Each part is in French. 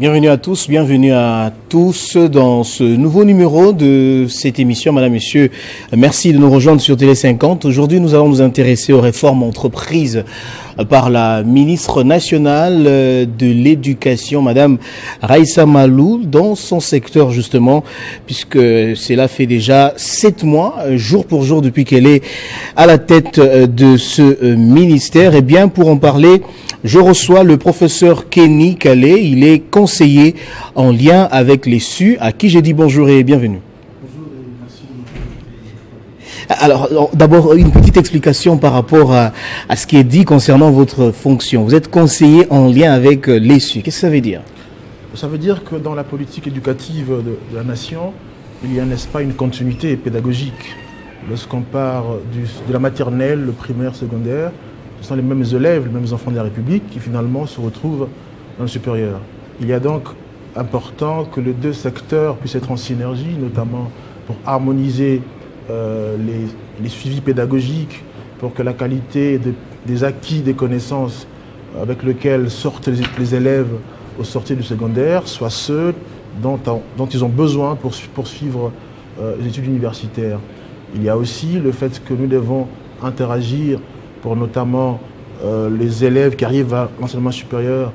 Bienvenue à tous dans ce nouveau numéro de cette émission. Madame, Monsieur, merci de nous rejoindre sur Télé 50. Aujourd'hui, nous allons nous intéresser aux réformes entreprises par la ministre nationale de l'Éducation, Madame Raissa Malou, dans son secteur justement, puisque cela fait déjà 7 mois, jour pour jour, depuis qu'elle est à la tête de ce ministère. Et bien, pour en parler, je reçois le professeur Kenny Calais. Il est conseiller en lien avec les SU, à qui j'ai dit bonjour et bienvenue. Bonjour et merci. Alors, d'abord, une petite explication par rapport à ce qui est dit concernant votre fonction. Vous êtes conseiller en lien avec les SU. Qu'est-ce que ça veut dire? Ça veut dire que dans la politique éducative de la nation, il y a, n'est-ce pas, une continuité pédagogique. Lorsqu'on part de la maternelle, le primaire, secondaire, ce sont les mêmes élèves, les mêmes enfants de la République qui finalement se retrouvent dans le supérieur. Il est donc important que les deux secteurs puissent être en synergie, notamment pour harmoniser les suivis pédagogiques, pour que la qualité des acquis, des connaissances avec lesquels sortent les élèves au sortir du secondaire soient ceux dont ils ont besoin pour poursuivre les études universitaires. Il y a aussi le fait que nous devons interagir pour notamment les élèves qui arrivent à l'enseignement supérieur,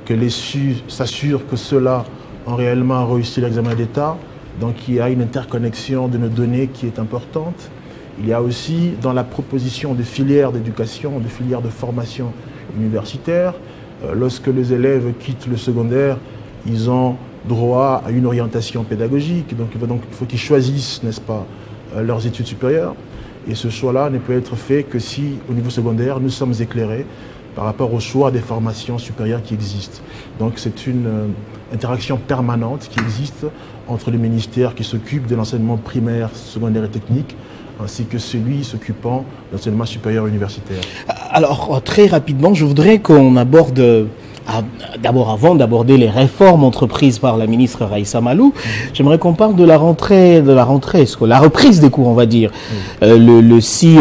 que les SU s'assurent que ceux-là ont réellement réussi l'examen d'État. Donc il y a une interconnexion de nos données qui est importante. Il y a aussi dans la proposition de filières d'éducation, de filières de formation universitaire, lorsque les élèves quittent le secondaire, ils ont droit à une orientation pédagogique. Donc il faut qu'ils choisissent, n'est-ce pas, leurs études supérieures. Et ce choix-là ne peut être fait que si, au niveau secondaire, nous sommes éclairés par rapport au choix des formations supérieures qui existent. Donc c'est une interaction permanente qui existe entre le ministère qui s'occupe de l'enseignement primaire, secondaire et technique, ainsi que celui s'occupant de l'enseignement supérieur universitaire. Alors, très rapidement, je voudrais qu'on aborde... D'abord, avant d'aborder les réformes entreprises par la ministre Raissa Malou, j'aimerais qu'on parle de la rentrée la reprise des cours, on va dire. Le 6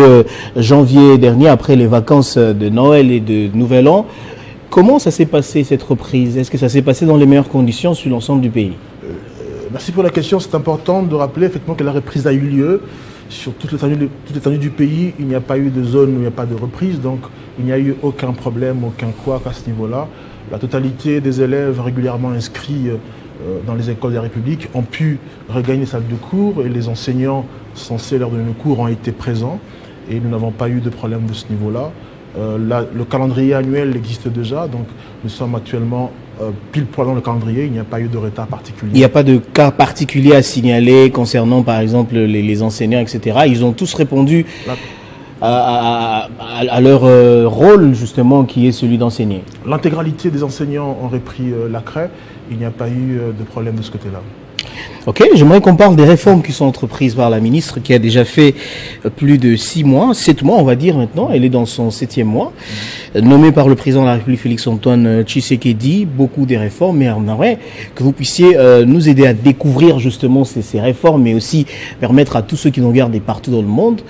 janvier dernier, après les vacances de Noël et de Nouvel An, comment ça s'est passé cette reprise? Est-ce que ça s'est passé dans les meilleures conditions sur l'ensemble du pays? Merci pour la question. C'est important de rappeler effectivement que la reprise a eu lieu. Sur toute l'étendue du pays, il n'y a pas eu de zone où il n'y a pas de reprise, donc il n'y a eu aucun problème, aucun couac à ce niveau-là. La totalité des élèves régulièrement inscrits dans les écoles de la République ont pu regagner les salles de cours et les enseignants censés leur donner le cours ont été présents et nous n'avons pas eu de problème de ce niveau-là. Le calendrier annuel existe déjà, donc nous sommes actuellement pile poil dans le calendrier, il n'y a pas eu de retard particulier. Il n'y a pas de cas particulier à signaler concernant par exemple les enseignants, etc. Ils ont tous répondu à leur rôle justement qui est celui d'enseigner. L'intégralité des enseignants ont repris la craie, il n'y a pas eu de problème de ce côté-là. Ok, j'aimerais qu'on parle des réformes qui sont entreprises par la ministre qui a déjà fait plus de 7 mois, on va dire maintenant, elle est dans son 7e mois, nommée par le président de la République Félix-Antoine Tshisekedi, beaucoup des réformes, mais j'aimerais que vous puissiez nous aider à découvrir justement ces réformes, mais aussi permettre à tous ceux qui nous regardent partout dans le monde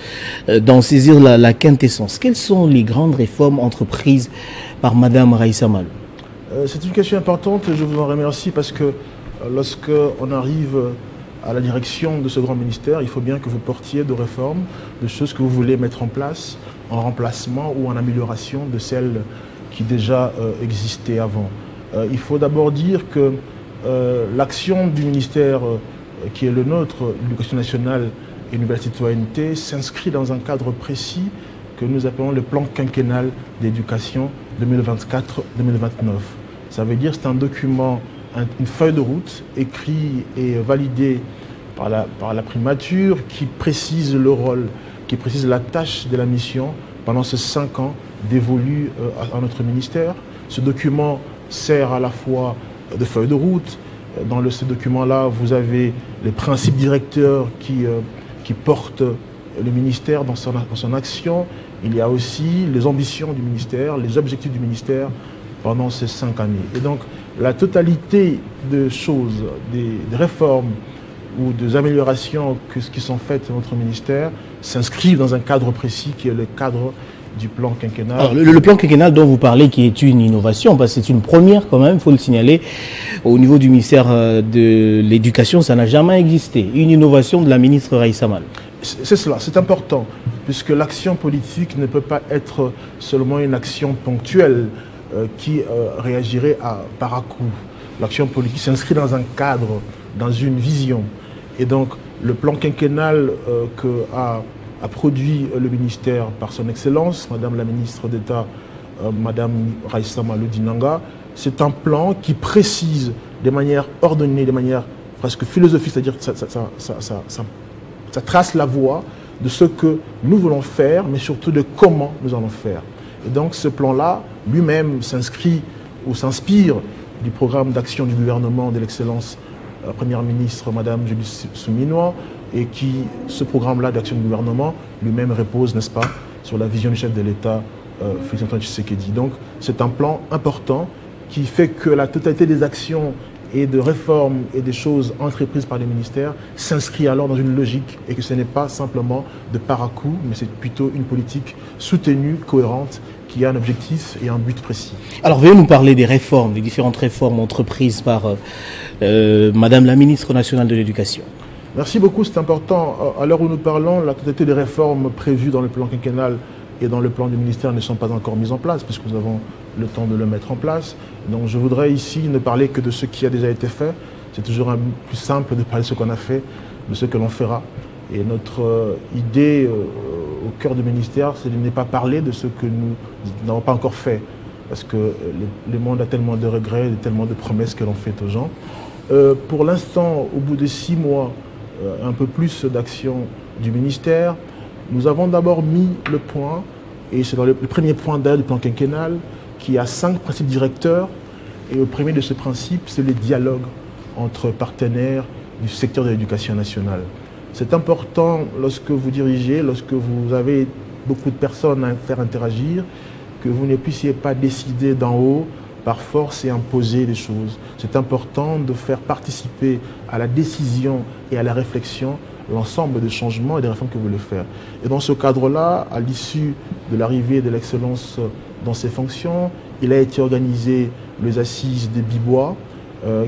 d'en saisir la quintessence. Quelles sont les grandes réformes entreprises par Madame Raissa Malou? C'est une question importante et je vous en remercie parce que lorsqu'on arrive à la direction de ce grand ministère, il faut bien que vous portiez de réformes, de choses que vous voulez mettre en place en remplacement ou en amélioration de celles qui déjà existaient avant. Il faut d'abord dire que l'action du ministère qui est le nôtre, l'éducation nationale et nouvelle citoyenneté, s'inscrit dans un cadre précis que nous appelons le plan quinquennal d'éducation 2024-2029. Ça veut dire que c'est un document, une feuille de route écrite et validée par la primature qui précise le rôle, qui précise la tâche de la mission pendant ces 5 ans dévolus à notre ministère. Ce document sert à la fois de feuille de route. Dans ce document-là, vous avez les principes directeurs qui portent le ministère dans son action. Il y a aussi les ambitions du ministère, les objectifs du ministère pendant ces 5 années. Et donc, la totalité de choses, des réformes ou des améliorations qui sont faites dans notre ministère s'inscrivent dans un cadre précis qui est le cadre du plan quinquennal. Alors, le plan quinquennal dont vous parlez, qui est une innovation, parce que c'est une première quand même, il faut le signaler, au niveau du ministère de l'Éducation, ça n'a jamais existé. Une innovation de la ministre Raïssa Mal. C'est cela, c'est important, puisque l'action politique ne peut pas être seulement une action ponctuelle qui réagirait par à coup. L'action politique s'inscrit dans un cadre, dans une vision. Et donc, le plan quinquennal qu'a produit le ministère par son Excellence, Madame la ministre d'État, Madame Raïssa Malo Dinanga, c'est un plan qui précise de manière ordonnée, de manière presque philosophique, c'est-à-dire que ça trace la voie de ce que nous voulons faire, mais surtout de comment nous allons faire. Et donc ce plan-là, lui-même s'inscrit ou s'inspire du programme d'action du gouvernement de l'excellence Première ministre Madame Julie Souminois, et ce programme-là d'action du gouvernement lui-même repose, n'est-ce pas, sur la vision du chef de l'État, Félix Antoine Tshisekedi. Donc c'est un plan important qui fait que la totalité des actions et de réformes et des choses entreprises par les ministères s'inscrit alors dans une logique, et que ce n'est pas simplement de par à coup, mais c'est plutôt une politique soutenue, cohérente, qui a un objectif et un but précis. Alors, veuillez nous parler des réformes, des différentes réformes entreprises par Madame la ministre nationale de l'Éducation. Merci beaucoup, c'est important. À l'heure où nous parlons, la totalité des réformes prévues dans le plan quinquennal et dans le plan du ministère ne sont pas encore mises en place, puisque nous avons le temps de le mettre en place. Donc je voudrais ici ne parler que de ce qui a déjà été fait. C'est toujours plus simple de parler de ce qu'on a fait, de ce que l'on fera. Et notre idée au cœur du ministère, c'est de ne pas parler de ce que nous n'avons pas encore fait. Parce que le monde a tellement de regrets, tellement de promesses que l'on fait aux gens. Pour l'instant, au bout de 6 mois, un peu plus d'action du ministère, nous avons d'abord mis le point, et c'est dans le premier point d'ailleurs du plan quinquennal, qui a 5 principes directeurs. Et au premier de ce principe, c'est le dialogue entre partenaires du secteur de l'éducation nationale. C'est important lorsque vous dirigez, lorsque vous avez beaucoup de personnes à faire interagir, que vous ne puissiez pas décider d'en haut par force et imposer des choses. C'est important de faire participer à la décision et à la réflexion l'ensemble des changements et des réformes que vous voulez faire. Et dans ce cadre-là, à l'issue de l'arrivée de l'excellence dans ses fonctions, il a été organisé les assises des Bibois,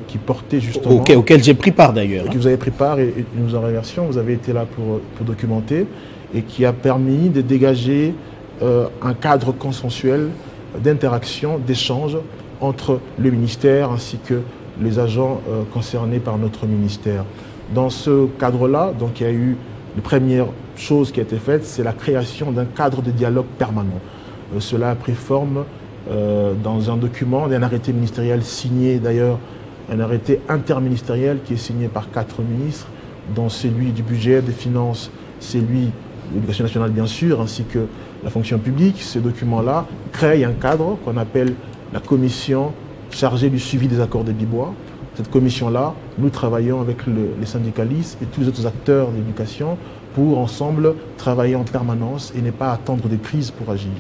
qui portaient justement... Auquel j'ai pris part d'ailleurs. Que vous avez pris part et nous en remercions. Vous avez été là pour documenter, et qui a permis de dégager un cadre consensuel d'interaction, d'échange entre le ministère ainsi que les agents concernés par notre ministère. Dans ce cadre-là, donc, il y a eu la première chose qui a été faite, c'est la création d'un cadre de dialogue permanent. Cela a pris forme dans un document, d'un arrêté ministériel signé d'ailleurs, un arrêté interministériel qui est signé par 4 ministres, dont celui du budget, des finances, celui de l'éducation nationale bien sûr, ainsi que la fonction publique. Ces documents-là créent un cadre qu'on appelle la commission chargée du suivi des accords de Bibois. Cette commission-là, nous travaillons avec les syndicalistes et tous les autres acteurs de l'éducation pour ensemble travailler en permanence et ne pas attendre des crises pour agir.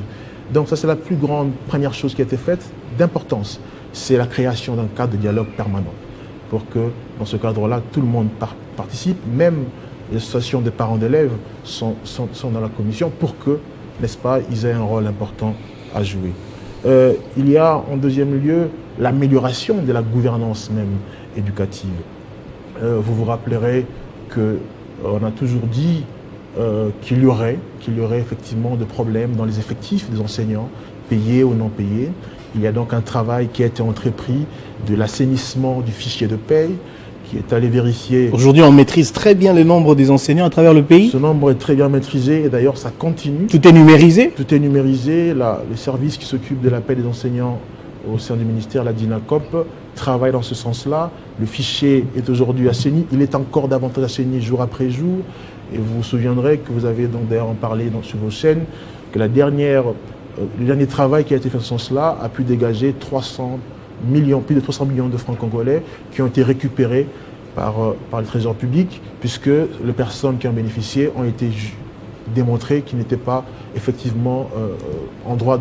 Donc ça, c'est la plus grande première chose qui a été faite d'importance. C'est la création d'un cadre de dialogue permanent pour que, dans ce cadre-là, tout le monde participe, même les associations de parents d'élèves sont dans la commission pour que, n'est-ce pas, ils aient un rôle important à jouer. Il y a en deuxième lieu l'amélioration de la gouvernance même éducative. Vous vous rappellerez qu'on a toujours dit qu'il y aurait effectivement des problèmes dans les effectifs des enseignants, payés ou non payés. Il y a donc un travail qui a été entrepris de l'assainissement du fichier de paye, qui est allé vérifier... Aujourd'hui, on maîtrise très bien le nombre des enseignants à travers le pays. Ce nombre est très bien maîtrisé et d'ailleurs, ça continue. Tout est numérisé. Tout est numérisé. Les services qui s'occupent de la paie des enseignants au sein du ministère, la DINACOP, travaillent dans ce sens-là. Le fichier est aujourd'hui assaini. Il est encore davantage assaini jour après jour. Et vous vous souviendrez que vous avez donc d'ailleurs en parlé sur vos chaînes, que le dernier travail qui a été fait dans ce sens-là a pu dégager plus de 300 millions de francs congolais qui ont été récupérés par le Trésor public, puisque les personnes qui en bénéficiaient ont été démontrées qu'ils n'étaient pas effectivement en droit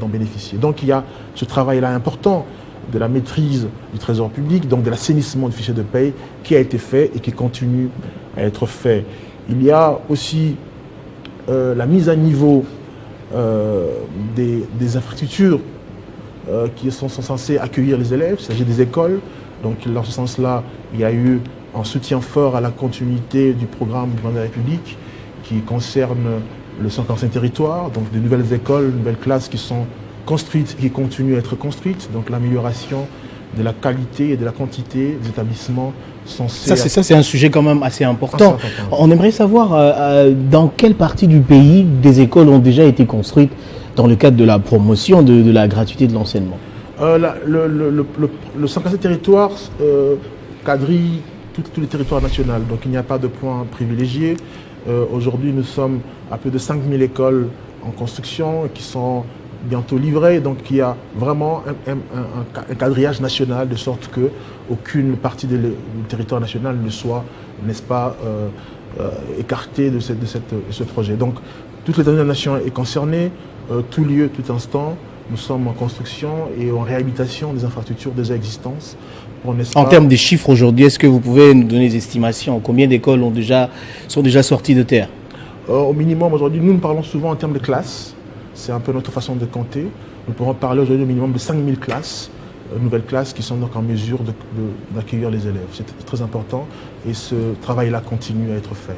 d'en bénéficier. Donc il y a ce travail-là important de la maîtrise du Trésor public, donc de l'assainissement du fichier de paye qui a été fait et qui continue à être fait. Il y a aussi la mise à niveau des infrastructures qui sont censées accueillir les élèves. Il s'agit des écoles. Donc, dans ce sens-là, il y a eu un soutien fort à la continuité du programme du président de la République qui concerne le 145 territoires, donc de nouvelles écoles, de nouvelles classes qui sont construites, qui continuent à être construites. Donc, l'amélioration de la qualité et de la quantité des établissements censés... Ça, c'est un sujet quand même assez important. On aimerait savoir dans quelle partie du pays des écoles ont déjà été construites dans le cadre de la promotion de la gratuité de l'enseignement. Le 147 territoires quadrille tous les territoires nationaux, donc il n'y a pas de point privilégié. Aujourd'hui, nous sommes à plus de 5000 écoles en construction qui sont bientôt livrées, donc il y a vraiment un quadrillage national de sorte qu'aucune partie du territoire national ne soit, n'est-ce pas, écartée de ce projet. Donc, toute l'état de la nation est concernée, tout lieu, tout instant. Nous sommes en construction et en réhabilitation des infrastructures déjà existantes. En termes des chiffres aujourd'hui, est-ce que vous pouvez nous donner des estimations? Combien d'écoles sont déjà sorties de terre? Au minimum, aujourd'hui, nous parlons souvent en termes de classes. C'est un peu notre façon de compter. Nous pourrons parler aujourd'hui au minimum de 5000 classes, nouvelles classes qui sont donc en mesure d'accueillir les élèves. C'est très important et ce travail-là continue à être fait.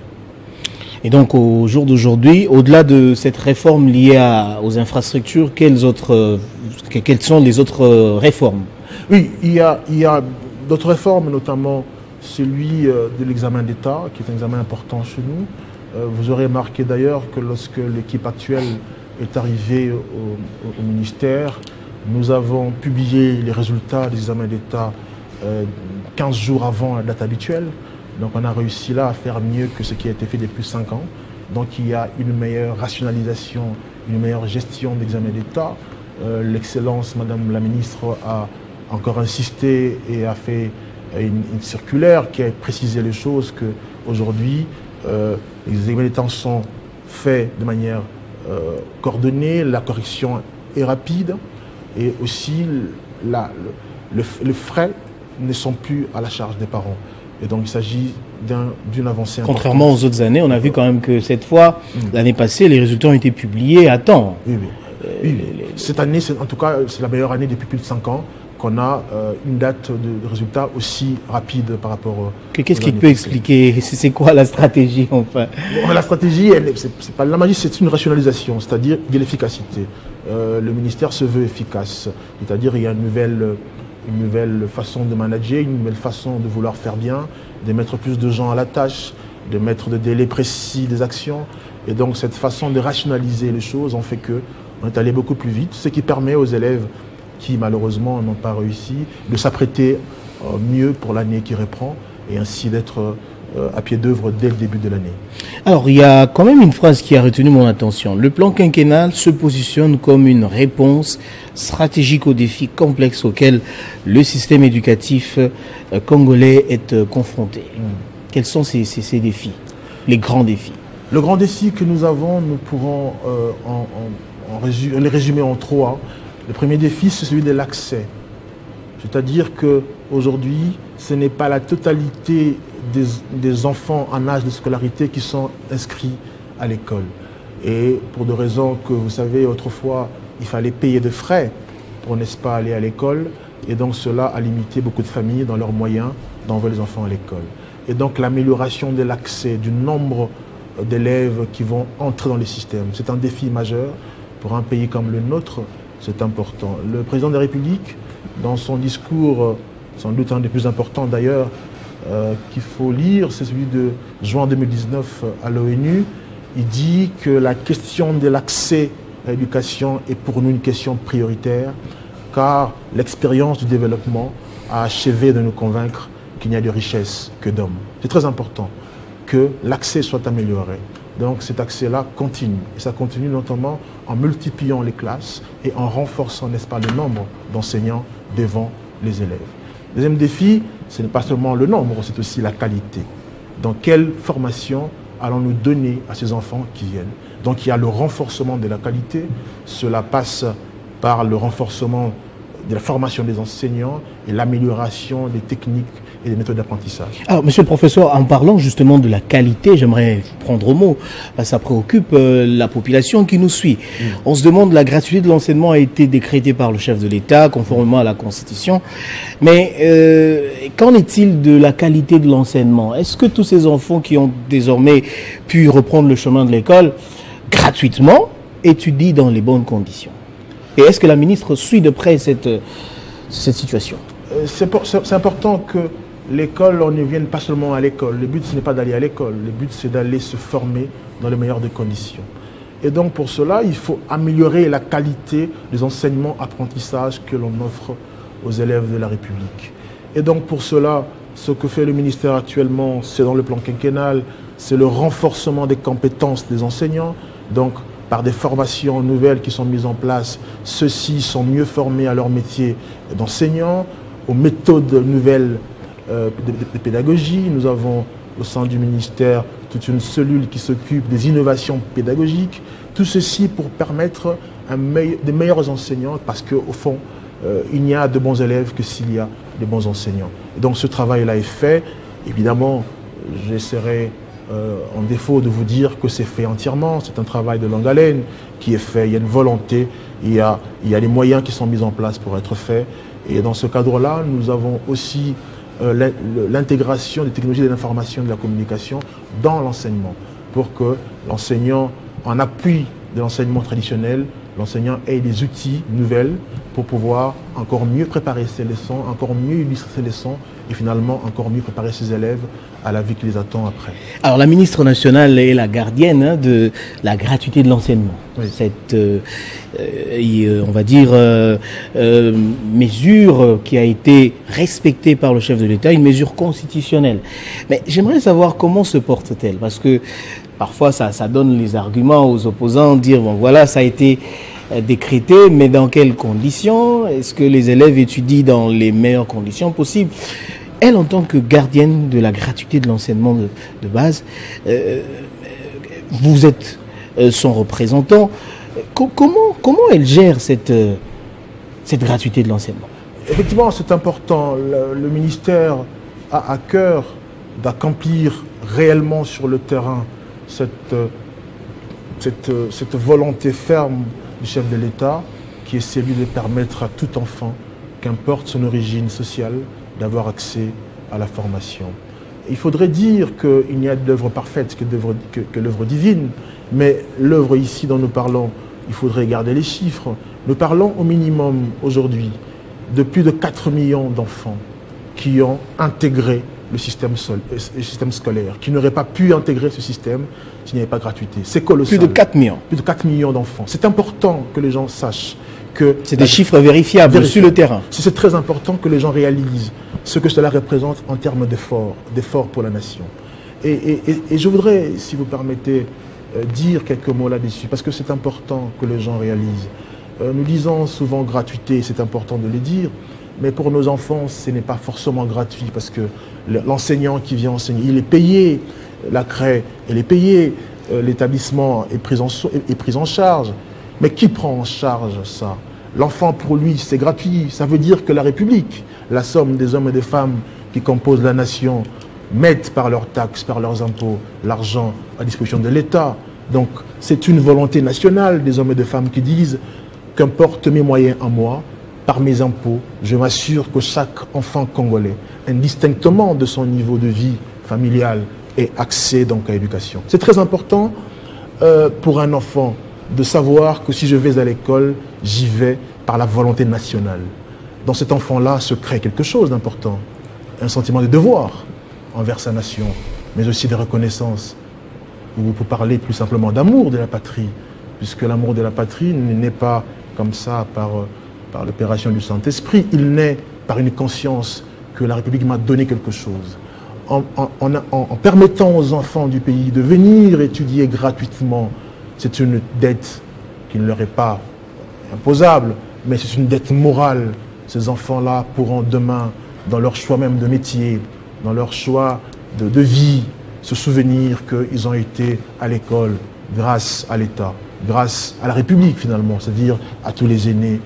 Et donc, au jour d'aujourd'hui, au-delà de cette réforme liée aux infrastructures, quelles sont les autres réformes? Oui, il y a d'autres réformes, notamment celui de l'examen d'État, qui est un examen important chez nous. Vous aurez remarqué d'ailleurs que lorsque l'équipe actuelle est arrivée au ministère, nous avons publié les résultats des examens d'État 15 jours avant la date habituelle. Donc on a réussi là à faire mieux que ce qui a été fait depuis 5 ans. Donc il y a une meilleure rationalisation, une meilleure gestion d'examen d'État. L'excellence, Madame la Ministre, a encore insisté et a fait une circulaire qui a précisé les choses qu'aujourd'hui, les examens d'État sont faits de manière coordonnée, la correction est rapide et aussi les frais ne sont plus à la charge des parents. Et donc il s'agit d'une avancée importante. Contrairement aux autres années, on a vu quand même que cette fois, l'année passée, les résultats ont été publiés à temps. Oui. Cette année, en tout cas, c'est la meilleure année depuis plus de 5 ans qu'on a une date de résultat aussi rapide par rapport... Qu'est-ce qui peut expliquer? C'est quoi la stratégie enfin? Bon, la stratégie, c'est pas la magie, c'est une rationalisation, c'est-à-dire de l'efficacité. Le ministère se veut efficace, c'est-à-dire il y a une nouvelle façon de manager, une nouvelle façon de vouloir faire bien, de mettre plus de gens à la tâche, de mettre des délais précis des actions. Et donc cette façon de rationaliser les choses en fait qu'on est allé beaucoup plus vite, ce qui permet aux élèves qui malheureusement n'ont pas réussi de s'apprêter mieux pour l'année qui reprend et ainsi d'être à pied d'œuvre dès le début de l'année. Alors il y a quand même une phrase qui a retenu mon attention. Le plan quinquennal se positionne comme une réponse stratégique aux défis complexes auxquels le système éducatif congolais est confronté. Quels sont ces défis, les grands défis? Le grand défi que nous avons, nous pourrons les résumer en 3. Le premier défi, c'est celui de l'accès. C'est-à-dire qu'aujourd'hui, ce n'est pas la totalité des enfants en âge de scolarité qui sont inscrits à l'école. Et pour des raisons que vous savez, autrefois, il fallait payer de frais pour, n'est-ce pas, aller à l'école. Et donc cela a limité beaucoup de familles dans leurs moyens d'envoyer les enfants à l'école. Et donc l'amélioration de l'accès, du nombre d'élèves qui vont entrer dans les systèmes, c'est un défi majeur pour un pays comme le nôtre. C'est important. Le président de la République, dans son discours, sans doute un des plus importants d'ailleurs, qu'il faut lire, c'est celui de juin 2019 à l'ONU, il dit que la question de l'accès à l'éducation est pour nous une question prioritaire, car l'expérience du développement a achevé de nous convaincre qu'il n'y a de richesse que d'hommes. C'est très important que l'accès soit amélioré. Donc cet accès-là continue. Et ça continue notamment en multipliant les classes et en renforçant, n'est-ce pas, le nombre d'enseignants devant les élèves. Deuxième défi, ce n'est pas seulement le nombre, c'est aussi la qualité. Dans quelle formation allons-nous donner à ces enfants qui viennent? Donc il y a le renforcement de la qualité. Cela passe par le renforcement de la formation des enseignants et l'amélioration des techniques et des méthodes d'apprentissage. Alors, monsieur le professeur, en parlant justement de la qualité, j'aimerais prendre au mot, ça préoccupe la population qui nous suit. On se demande, la gratuité de l'enseignement a été décrétée par le chef de l'État, conformément à la Constitution, mais qu'en est-il de la qualité de l'enseignement? Est-ce que tous ces enfants qui ont désormais pu reprendre le chemin de l'école gratuitement étudient dans les bonnes conditions? Et est-ce que la ministre suit de près cette situation? C'est important que l'école, on ne vienne pas seulement à l'école. Le but, ce n'est pas d'aller à l'école. Le but, c'est d'aller se former dans les meilleures des conditions. Et donc, pour cela, il faut améliorer la qualité des enseignements, apprentissages que l'on offre aux élèves de la République. Et donc, pour cela, ce que fait le ministère actuellement, c'est dans le plan quinquennal, c'est le renforcement des compétences des enseignants. Donc, par des formations nouvelles qui sont mises en place, ceux-ci sont mieux formés à leur métier d'enseignant, aux méthodes nouvelles de pédagogie. Nous avons au sein du ministère toute une cellule qui s'occupe des innovations pédagogiques. Tout ceci pour permettre des meilleurs enseignants, parce qu'au fond, il n'y a de bons élèves que s'il y a de bons enseignants. Et donc ce travail-là est fait. Évidemment, j'essaierai en défaut de vous dire que c'est fait entièrement. C'est un travail de longue haleine qui est fait. Il y a une volonté, il y a les moyens qui sont mis en place pour être faits. Et dans ce cadre-là, nous avons aussi l'intégration des technologies de l'information et de la communication dans l'enseignement, pour que l'enseignant, en appui de l'enseignement traditionnel, l'enseignant ait des outils nouvelles pour pouvoir encore mieux préparer ses leçons, encore mieux illustrer ses leçons et finalement encore mieux préparer ses élèves à la vie qui les attend après. Alors la ministre nationale est la gardienne de la gratuité de l'enseignement. Oui. Cette, on va dire, mesure qui a été respectée par le chef de l'État, une mesure constitutionnelle. Mais j'aimerais savoir comment se porte-t-elle, parce que parfois ça donne les arguments aux opposants, dire bon voilà, ça a été décrété, mais dans quelles conditions? Est-ce que les élèves étudient dans les meilleures conditions possibles? Elle, en tant que gardienne de la gratuité de l'enseignement de base, vous êtes son représentant. Comment elle gère cette gratuité de l'enseignement? Effectivement, c'est important. Le ministère a à cœur d'accomplir réellement sur le terrain cette volonté ferme du chef de l'État, qui est celui de permettre à tout enfant, qu'importe son origine sociale, d'avoir accès à la formation. Il faudrait dire qu'il n'y a d'œuvre parfaite que l'œuvre divine, mais l'œuvre ici dont nous parlons, il faudrait garder les chiffres. Nous parlons au minimum aujourd'hui de plus de 4 millions d'enfants qui ont intégré le système scolaire, qui n'auraient pas pu intégrer ce système s'il n'y avait pas de gratuité. C'est colossal. Plus de 4 millions. Plus de 4 millions d'enfants. C'est important que les gens sachent que... C'est des chiffres vérifiables sur le terrain. C'est très important que les gens réalisent ce que cela représente en termes d'efforts pour la nation. Et je voudrais, si vous permettez, dire quelques mots là-dessus, parce que c'est important que les gens réalisent. Nous disons souvent gratuité, c'est important de le dire, mais pour nos enfants, ce n'est pas forcément gratuit, parce que l'enseignant qui vient enseigner, il est payé, la craie, elle est payée, l'établissement est pris en charge. Mais qui prend en charge ça? L'enfant, pour lui, c'est gratuit. Ça veut dire que la République, la somme des hommes et des femmes qui composent la nation, mettent par leurs taxes, par leurs impôts, l'argent à disposition de l'État. Donc, c'est une volonté nationale des hommes et des femmes qui disent qu'importe mes moyens à moi, par mes impôts, je m'assure que chaque enfant congolais, indistinctement de son niveau de vie familiale, ait accès donc à l'éducation. C'est très important pour un enfant de savoir que si je vais à l'école, j'y vais par la volonté nationale. Dans cet enfant-là se crée quelque chose d'important, un sentiment de devoir envers sa nation, mais aussi de reconnaissance, ou pour parler plus simplement d'amour de la patrie, puisque l'amour de la patrie n'est pas comme ça par l'opération du Saint-Esprit, il naît par une conscience que la République m'a donné quelque chose. En permettant aux enfants du pays de venir étudier gratuitement, c'est une dette qui ne leur est pas imposable, mais c'est une dette morale. Ces enfants-là pourront demain, dans leur choix même de métier, dans leur choix de vie, se souvenir qu'ils ont été à l'école grâce à l'État, grâce à la République finalement, c'est-à-dire à tous les aînés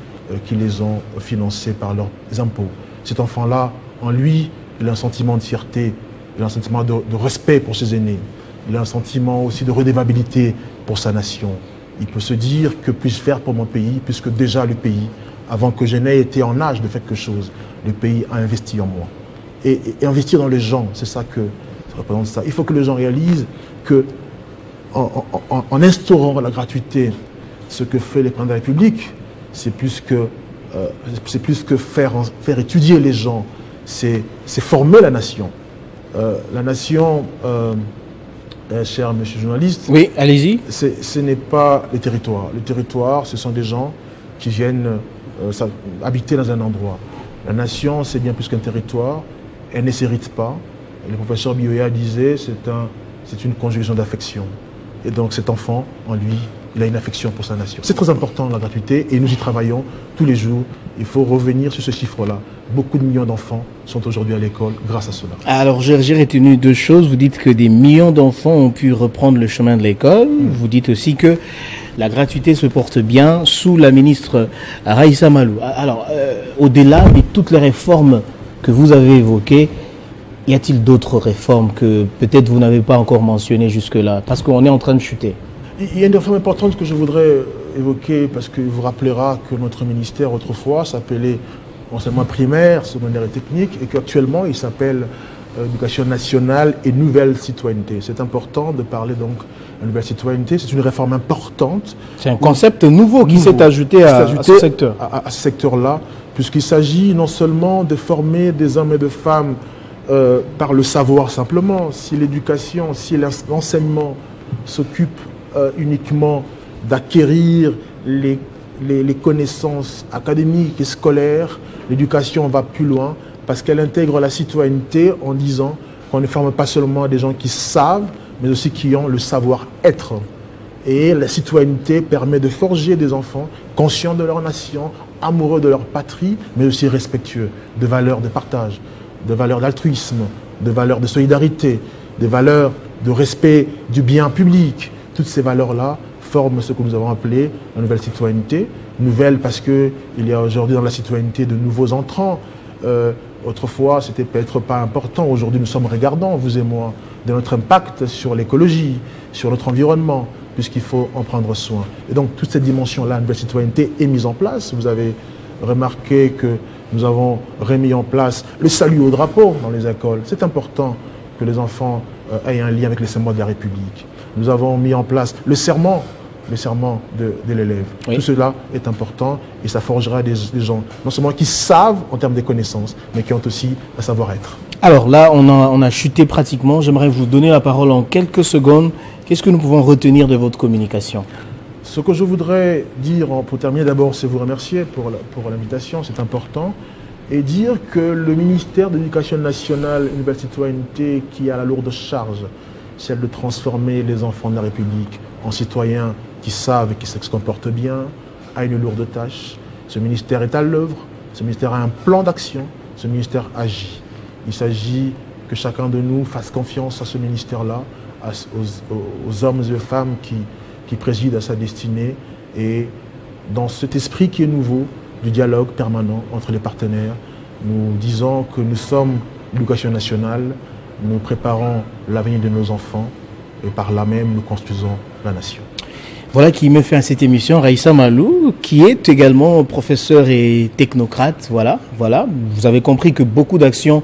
qui les ont financés par leurs impôts. Cet enfant-là, en lui, il a un sentiment de fierté, il a un sentiment de respect pour ses aînés, il a un sentiment aussi de redevabilité pour sa nation. Il peut se dire que puis-je faire pour mon pays, puisque déjà le pays, avant que je n'aie été en âge de faire quelque chose, le pays a investi en moi. Et investir dans les gens, c'est ça que ça représente ça. Il faut que les gens réalisent que en instaurant la gratuité, ce que fait les présidents de la République, c'est plus que faire étudier les gens, c'est former la nation. La nation, cher monsieur le journaliste, oui, allez-y. Ce n'est pas les territoires. Les territoires, ce sont des gens qui viennent habiter dans un endroit. La nation, c'est bien plus qu'un territoire. Elle ne s'hérite pas. Le professeur Bioya disait c'est une conjugaison d'affection. Et donc cet enfant, en lui, il a une affection pour sa nation. C'est très important la gratuité et nous y travaillons tous les jours. Il faut revenir sur ce chiffre-là. Beaucoup de millions d'enfants sont aujourd'hui à l'école grâce à cela. Alors j'ai retenu deux choses. Vous dites que des millions d'enfants ont pu reprendre le chemin de l'école. Vous dites aussi que la gratuité se porte bien sous la ministre Raïssa Malou. Alors au-delà de toutes les réformes que vous avez évoquées, y a-t-il d'autres réformes que peut-être vous n'avez pas encore mentionnées jusque-là? Parce qu'on est en train de chuter. Il y a une réforme importante que je voudrais évoquer parce que vous rappellera que notre ministère autrefois s'appelait enseignement primaire, secondaire et technique et qu'actuellement il s'appelle éducation nationale et nouvelle citoyenneté. C'est important de parler donc de nouvelle citoyenneté. C'est une réforme importante. C'est un concept nouveau qui s'est ajouté à ce secteur. À ce secteur-là, puisqu'il s'agit non seulement de former des hommes et des femmes par le savoir simplement. Si l'éducation, si l'enseignement s'occupe uniquement d'acquérir les connaissances académiques et scolaires, l'éducation va plus loin parce qu'elle intègre la citoyenneté en disant qu'on ne forme pas seulement des gens qui savent, mais aussi qui ont le savoir-être. Et la citoyenneté permet de forger des enfants conscients de leur nation, amoureux de leur patrie, mais aussi respectueux de valeurs de partage, de valeurs d'altruisme, de valeurs de solidarité, des valeurs de respect du bien public. Toutes ces valeurs-là forment ce que nous avons appelé la nouvelle citoyenneté. Nouvelle parce qu'il y a aujourd'hui dans la citoyenneté de nouveaux entrants. Autrefois, c'était peut-être pas important. Aujourd'hui, nous sommes regardants, vous et moi, de notre impact sur l'écologie, sur notre environnement, puisqu'il faut en prendre soin. Et donc, toute cette dimension-là, la nouvelle citoyenneté est mise en place. Vous avez remarqué que nous avons remis en place le salut au drapeau dans les écoles. C'est important que les enfants aient un lien avec les symboles de la République. Nous avons mis en place le serment de l'élève. Oui. Tout cela est important et ça forgera des gens, non seulement qui savent en termes de connaissances, mais qui ont aussi un savoir-être. Alors là, on a chuté pratiquement. J'aimerais vous donner la parole en quelques secondes. Qu'est-ce que nous pouvons retenir de votre communication? Ce que je voudrais dire, pour terminer d'abord, c'est vous remercier pour l'invitation, c'est important, et dire que le ministère de l'Éducation nationale et nouvelle citoyenneté qui a la lourde charge, celle de transformer les enfants de la République en citoyens qui savent et qui se comportent bien, a une lourde tâche. Ce ministère est à l'œuvre, ce ministère a un plan d'action, ce ministère agit. Il s'agit que chacun de nous fasse confiance à ce ministère-là, aux hommes et aux femmes qui président à sa destinée et dans cet esprit qui est nouveau du dialogue permanent entre les partenaires, nous disons que nous sommes l'éducation nationale, nous préparons l'avenir de nos enfants et par là même nous construisons la nation. Voilà qui me fait à cette émission, Raïssa Malou, qui est également professeur et technocrate. Voilà. Vous avez compris que beaucoup d'actions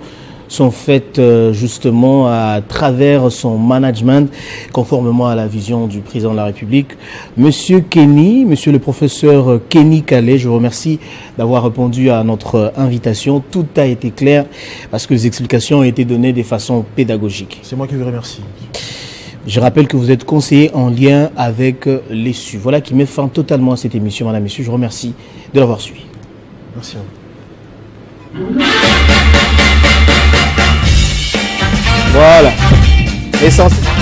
sont faites justement à travers son management, conformément à la vision du président de la République. Monsieur le professeur Kenny Calais, je vous remercie d'avoir répondu à notre invitation. Tout a été clair parce que les explications ont été données de façon pédagogique. C'est moi qui vous remercie. Je rappelle que vous êtes conseiller en lien avec l'ESU. Voilà qui met fin totalement à cette émission, madame, messieurs. Je vous remercie de l'avoir suivi. Merci à vous. Voilà. Essentiel.